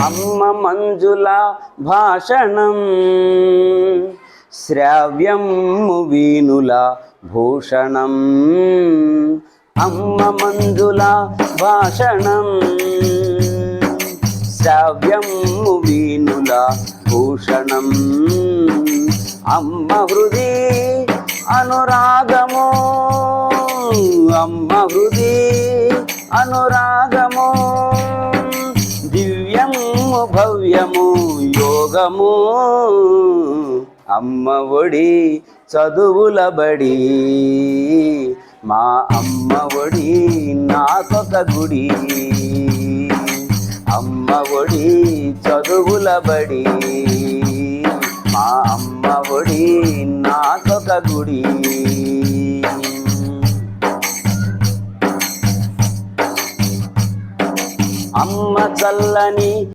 అమ్మ మంజుల భాషణం శ్రావ్యము వీణుల భూషణం. అమ్మ మంజుల భాషణం శ్రావ్యము వీణుల భూషణం. అమ్మ హృది అనురాగము, అమ్మ హృది అనురాగము, దివ్యము భవ్యము యోగము. అమ్మ ఒడి చదువుల బడి, మా అమ్మ ఒడి నాకొక గుడి. అమ్మ ఒడి చదువుల బడి, మా అమ్మ ఒడి నాకొక గుడి. అమ్మ చల్లని